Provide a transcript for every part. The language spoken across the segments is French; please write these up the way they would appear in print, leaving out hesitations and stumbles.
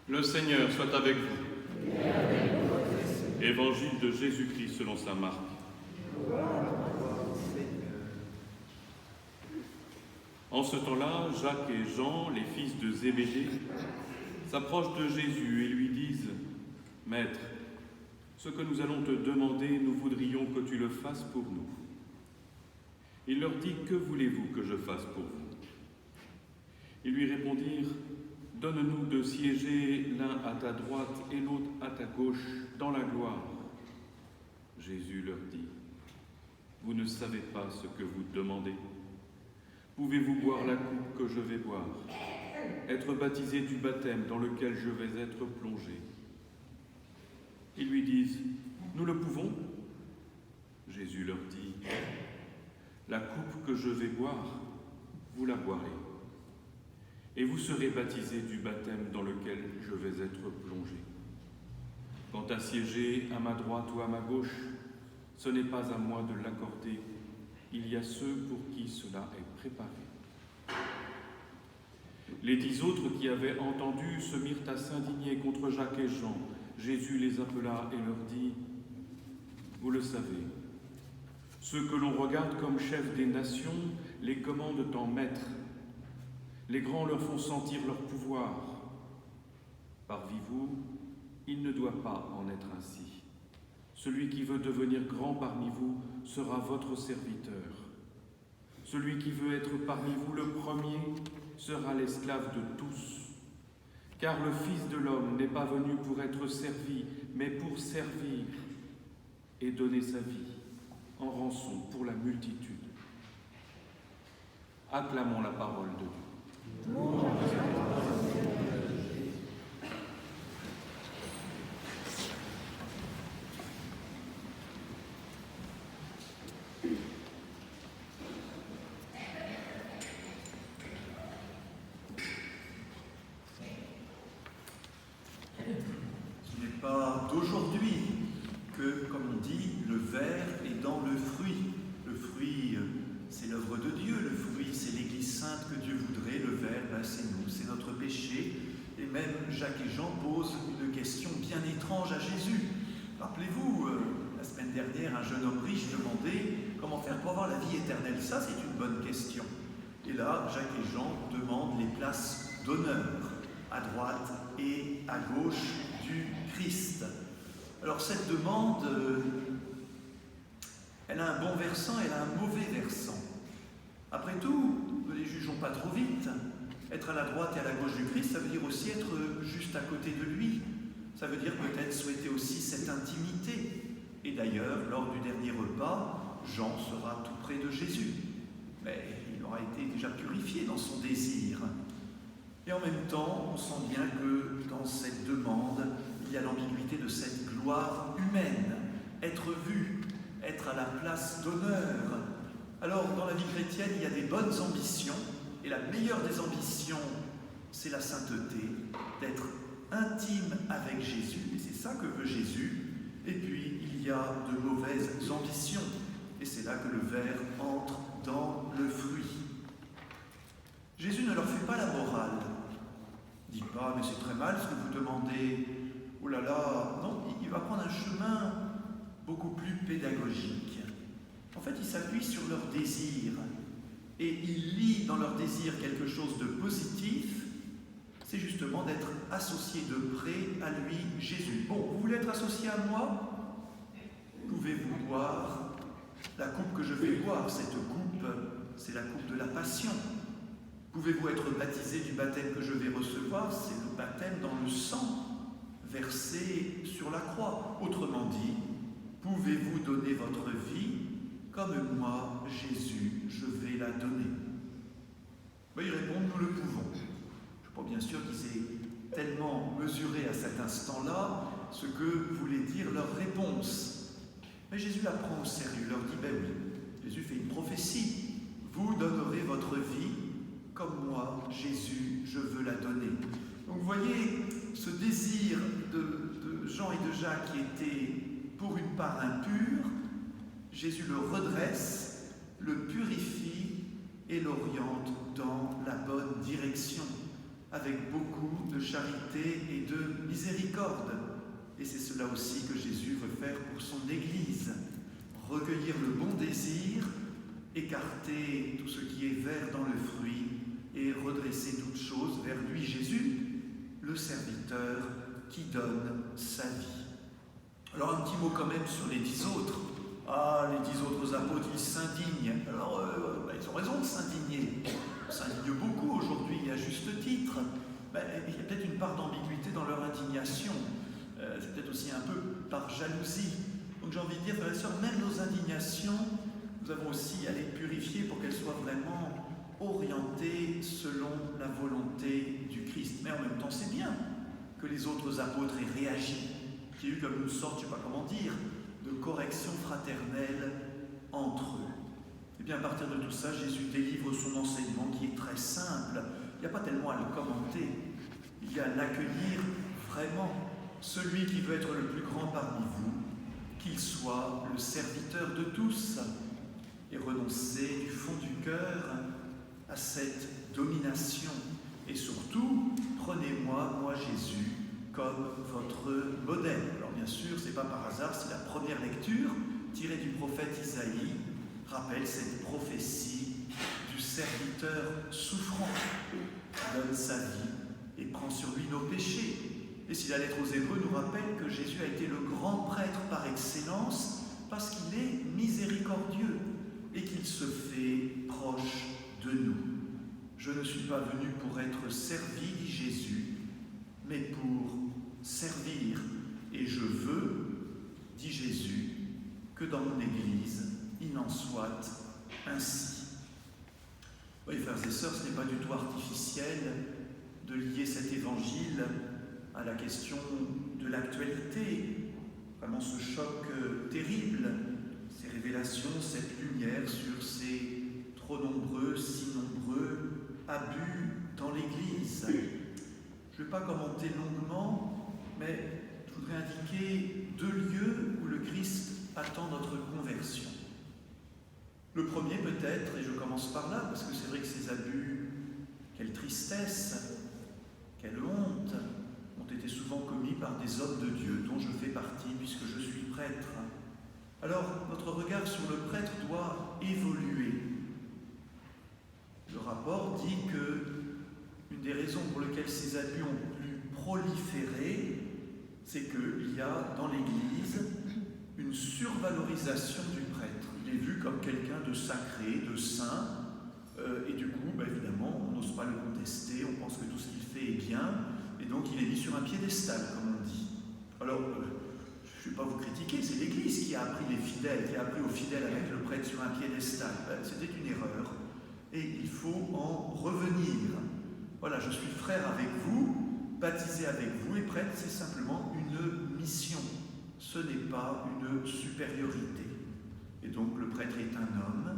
Le Seigneur soit avec vous. Évangile de Jésus-Christ selon saint Marc. En ce temps-là, Jacques et Jean, les fils de Zébédée, s'approchent de Jésus et lui disent « Maître, ce que nous allons te demander, nous voudrions que tu le fasses pour nous. » Il leur dit « Que voulez-vous que je fasse pour vous ?» Ils lui répondirent « Donne-nous de siéger l'un à ta droite et l'autre à ta gauche dans la gloire. » Jésus leur dit « Vous ne savez pas ce que vous demandez. Pouvez-vous boire la coupe que je vais boire, être baptisé du baptême dans lequel je vais être plongé ?» Ils lui disent « Nous le pouvons. » Jésus leur dit « La coupe que je vais boire, vous la boirez. Et vous serez baptisés du baptême dans lequel je vais être plongé. Quant à siéger à ma droite ou à ma gauche, ce n'est pas à moi de l'accorder. Il y a ceux pour qui cela est préparé. » Les 10 autres qui avaient entendu se mirent à s'indigner contre Jacques et Jean. Jésus les appela et leur dit « Vous le savez, ceux que l'on regarde comme chefs des nations les commandent en maîtres. Les grands leur font sentir leur pouvoir. Parmi-vous, il ne doit pas en être ainsi. Celui qui veut devenir grand parmi vous sera votre serviteur. Celui qui veut être parmi vous le premier sera l'esclave de tous. Car le Fils de l'homme n'est pas venu pour être servi, mais pour servir et donner sa vie en rançon pour la multitude. » Acclamons la parole de Dieu. Ce n'est pas d'aujourd'hui que, comme on dit, le ver est dans le fruit. Le fruit, c'est l'œuvre de Dieu. Le fruit, c'est l'Église sainte que Dieu voudrait. Le ver, c'est nous, c'est notre péché. Et même Jacques et Jean posent une question bien étrange à Jésus. Rappelez-vous, la semaine dernière, un jeune homme riche demandait comment faire pour avoir la vie éternelle. Ça, c'est une bonne question. Et là, Jacques et Jean demandent les places d'honneur, à droite et à gauche du Christ. Alors cette demande, elle a un bon versant, elle a un mauvais versant. Après tout, ne les jugeons pas trop vite. Être à la droite et à la gauche du Christ, ça veut dire aussi être juste à côté de lui. Ça veut dire peut-être souhaiter aussi cette intimité. Et d'ailleurs, lors du dernier repas, Jean sera tout près de Jésus. Mais il aura été déjà purifié dans son désir. Et en même temps, on sent bien que dans cette demande, il y a l'ambiguïté de cette gloire humaine. Être vu, être à la place d'honneur. Alors, dans la vie chrétienne, il y a des bonnes ambitions. Et la meilleure des ambitions, c'est la sainteté, d'être intime avec Jésus. Et c'est ça que veut Jésus. Et puis, il y a de mauvaises ambitions. Et c'est là que le ver entre dans le fruit. Jésus ne leur fait pas la morale. Il ne dit pas, mais c'est très mal ce que vous demandez. Oh là là, non, il va prendre un chemin beaucoup plus pédagogique. En fait, il s'appuie sur leurs désirs. Et il lit dans leurs désirs quelque chose de positif. C'est justement d'être associé de près à lui, Jésus. Bon, vous voulez être associé à moi? Pouvez-vous boire la coupe que je vais boire? Cette coupe, c'est la coupe de la passion. Pouvez-vous être baptisé du baptême que je vais recevoir? C'est le baptême dans le sang versé sur la croix. Autrement dit, pouvez-vous donner votre vie comme moi, Jésus, je vais la donner? Ils répondent, nous le pouvons. Je ne suis pas bien sûr qu'ils aient tellement mesuré à cet instant-là ce que voulait dire leur réponse. Mais Jésus la prend au sérieux, il leur dit, ben oui, Jésus fait une prophétie. Vous donnerez votre vie comme moi, Jésus, je veux la donner. Donc vous voyez, ce désir de Jean et de Jacques qui était pour une part impur, Jésus le redresse, le purifie et l'oriente dans la bonne direction. avec beaucoup de charité et de miséricorde. Et c'est cela aussi que Jésus veut faire pour son Église. Recueillir le bon désir, écarter tout ce qui est vert dans le fruit et redresser toutes choses vers lui, Jésus, le serviteur qui donne sa vie. Alors un petit mot quand même sur les 10 autres. Ah, les 10 autres apôtres, ils s'indignent. Alors, ils ont raison de s'indigner. Ils s'indignent beaucoup aujourd'hui, et à juste titre. Il y a peut-être une part d'ambiguïté dans leur indignation. C'est peut-être aussi un peu par jalousie. Donc j'ai envie de dire, frères et sœurs, même nos indignations, nous avons aussi à les purifier pour qu'elles soient vraiment orientées selon la volonté du Christ. Mais en même temps, c'est bien que les autres apôtres aient réagi, qu'il y ait eu comme une sorte, je ne sais pas comment dire, de correction fraternelle entre eux. Et bien à partir de tout ça, Jésus délivre son enseignement qui est très simple. Il n'y a pas tellement à le commenter. Il y a à l'accueillir vraiment. Celui qui veut être le plus grand parmi vous, qu'il soit le serviteur de tous, et renoncer du fond du cœur à cette domination. Et surtout, prenez-moi, moi Jésus, comme votre modèle. Alors bien sûr, ce n'est pas par hasard si la première lecture, tirée du prophète Isaïe, rappelle cette prophétie du serviteur souffrant qui donne sa vie et prend sur lui nos péchés. Et si la lettre aux Hébreux nous rappelle que Jésus a été le grand prêtre par excellence parce qu'il est miséricordieux et qu'il se fait proche de nous. Je ne suis pas venu pour être servi, dit Jésus, mais pour servir. Et je veux, dit Jésus, que dans mon Église, il en soit ainsi. Oui, frères et sœurs, ce n'est pas du tout artificiel de lier cet évangile à la question de l'actualité. Vraiment ce choc terrible, ces révélations, cette lumière sur ces trop nombreux, si nombreux abus dans l'Église. Je ne vais pas commenter longuement, mais je voudrais indiquer 2 lieux où le Christ attend notre conversion. Le premier peut-être, et je commence par là, parce que c'est vrai que ces abus, quelle tristesse, quelle honte, ont été souvent commis par des hommes de Dieu, dont je fais partie, puisque je suis prêtre. Alors, notre regard sur le prêtre doit évoluer. Le rapport dit que une des raisons pour lesquelles ces abus ont pu proliférer, c'est qu'il y a dans l'Église une survalorisation du prêtre. Il est vu comme quelqu'un de sacré, de saint, et du coup, évidemment, on n'ose pas le contester, on pense que tout ce qu'il fait est bien, et donc il est mis sur un piédestal, comme on dit. Alors, je ne vais pas vous critiquer, c'est l'Église qui a appris les fidèles, qui a appris aux fidèles à mettre le prêtre sur un piédestal. C'était une erreur, et il faut en revenir. Voilà, je suis frère avec vous, baptisé avec vous, et prêtre, c'est simplement une mission. Ce n'est pas une supériorité. Et donc le prêtre est un homme,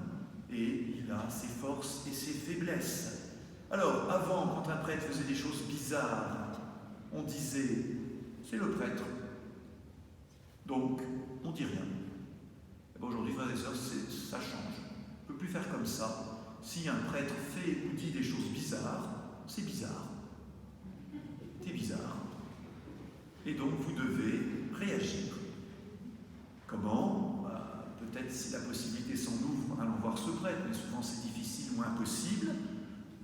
et il a ses forces et ses faiblesses. Alors, avant, quand un prêtre faisait des choses bizarres, on disait « c'est le prêtre ». Donc, on ne dit rien. Aujourd'hui, frères et sœurs, ça change. On ne peut plus faire comme ça. Si un prêtre fait ou dit des choses bizarres, c'est bizarre. C'est bizarre. Et donc, vous devez réagir. Comment ? Peut-être si la possibilité s'en ouvre, allons voir ce prêtre, mais souvent c'est difficile ou impossible,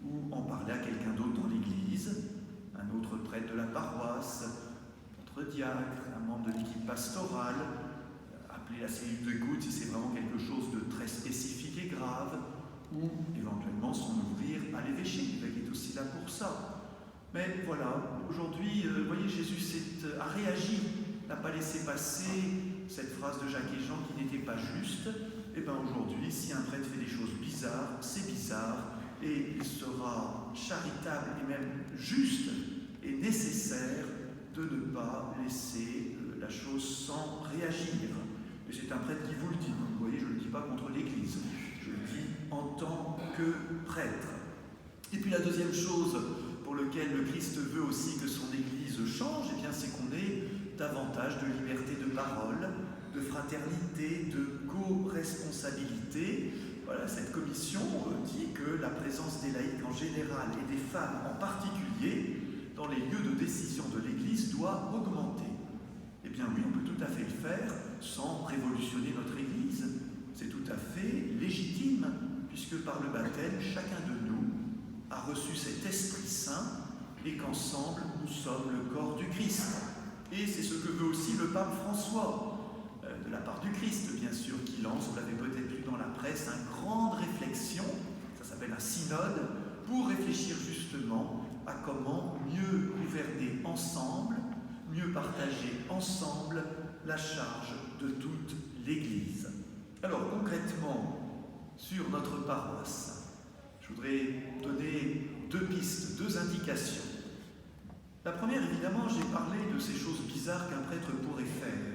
ou en parler à quelqu'un d'autre dans l'Église, un autre prêtre de la paroisse, notre diacre, un membre de l'équipe pastorale, appeler la cellule d'écoute si c'est vraiment quelque chose de très spécifique et grave, ou éventuellement s'en ouvrir à l'évêché, qui est aussi là pour ça. Mais voilà, aujourd'hui, vous voyez, Jésus a réagi, n'a pas laissé passer cette phrase de Jacques et Jean qui n'était pas juste. Et bien aujourd'hui, si un prêtre fait des choses bizarres, c'est bizarre, et il sera charitable et même juste et nécessaire de ne pas laisser la chose sans réagir. Et c'est un prêtre qui vous le dit. Vous voyez, je ne le dis pas contre l'Église, je le dis en tant que prêtre. Et puis la deuxième chose pour laquelle le Christ veut aussi que son Église change, eh bien, c'est qu'on ait davantage de liberté de parole, de fraternité, de co-responsabilité, Voilà, cette commission dit que la présence des laïcs en général et des femmes en particulier dans les lieux de décision de l'Église doit augmenter. Eh bien oui, on peut tout à fait le faire sans révolutionner notre Église. C'est tout à fait légitime, puisque par le baptême, chacun de nous a reçu cet Esprit Saint et qu'ensemble, nous sommes le corps du Christ. Et c'est ce que veut aussi le pape François, de la part du Christ, bien sûr, qui lance, vous l'avez peut-être lu dans la presse, une grande réflexion, ça s'appelle un synode, pour réfléchir justement à comment mieux gouverner ensemble, mieux partager ensemble la charge de toute l'Église. Alors concrètement, sur notre paroisse, je voudrais donner 2 pistes, 2 indications. La première, évidemment, j'ai parlé de ces choses bizarres qu'un prêtre pourrait faire.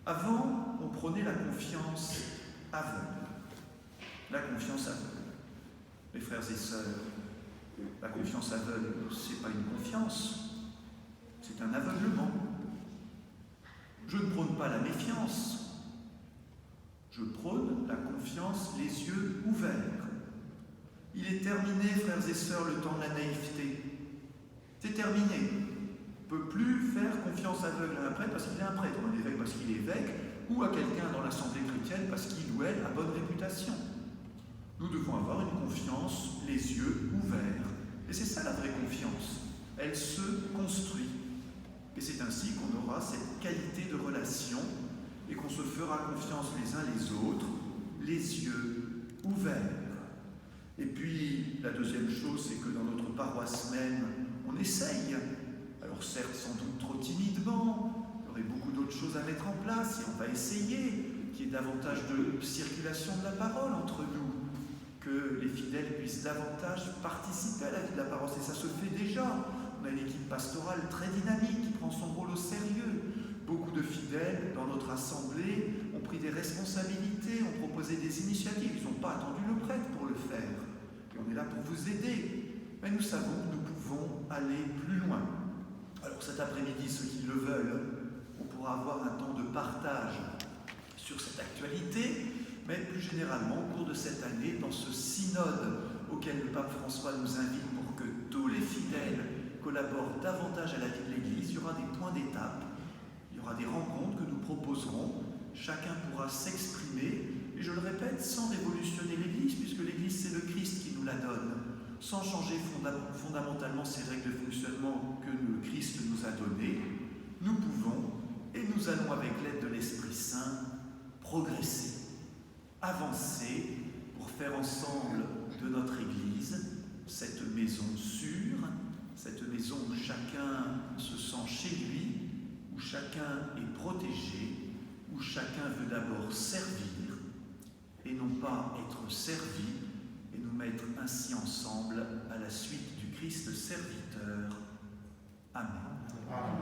Avant, on prônait la confiance aveugle. La confiance aveugle. Mes frères et sœurs, la confiance aveugle, ce n'est pas une confiance, c'est un aveuglement. Je ne prône pas la méfiance, je prône la confiance, les yeux ouverts. Il est terminé, frères et sœurs, le temps de la naïveté. C'est terminé. On ne peut plus faire confiance aveugle à un prêtre parce qu'il est un prêtre, ou un évêque parce qu'il est évêque, ou à quelqu'un dans l'assemblée chrétienne parce qu'il ou elle a bonne réputation. Nous devons avoir une confiance, les yeux ouverts. Et c'est ça la vraie confiance. Elle se construit. Et c'est ainsi qu'on aura cette qualité de relation et qu'on se fera confiance les uns les autres, les yeux ouverts. Et puis, la deuxième chose, c'est que dans notre paroisse même, on essaye, alors certes sans doute trop timidement, il y aurait beaucoup d'autres choses à mettre en place et on va essayer qu'il y ait davantage de circulation de la parole entre nous, que les fidèles puissent davantage participer à la vie de la paroisse, et ça se fait déjà. On a une équipe pastorale très dynamique qui prend son rôle au sérieux. Beaucoup de fidèles dans notre assemblée ont pris des responsabilités, ont proposé des initiatives. Ils n'ont pas attendu le prêtre pour le faire. Et on est là pour vous aider. Mais nous savons que nous pouvons aller plus loin. Alors cet après-midi, ceux qui le veulent, on pourra avoir un temps de partage sur cette actualité, mais plus généralement, au cours de cette année, dans ce synode auquel le pape François nous invite pour que tous les fidèles collaborent davantage à la vie de l'Église, il y aura des points d'étape, il y aura des rencontres que nous proposerons, chacun pourra s'exprimer, et je le répète, sans révolutionner l'Église, puisque l'Église c'est le Christ qui nous la donne, sans changer fondamentalement ces règles de fonctionnement que le Christ nous a données, nous pouvons, et nous allons avec l'aide de l'Esprit Saint, progresser, avancer pour faire ensemble de notre Église cette maison sûre, cette maison où chacun se sent chez lui, où chacun est protégé, où chacun veut d'abord servir et non pas être servi, et nous mettre ainsi ensemble à la suite du Christ serviteur. Amen. Amen.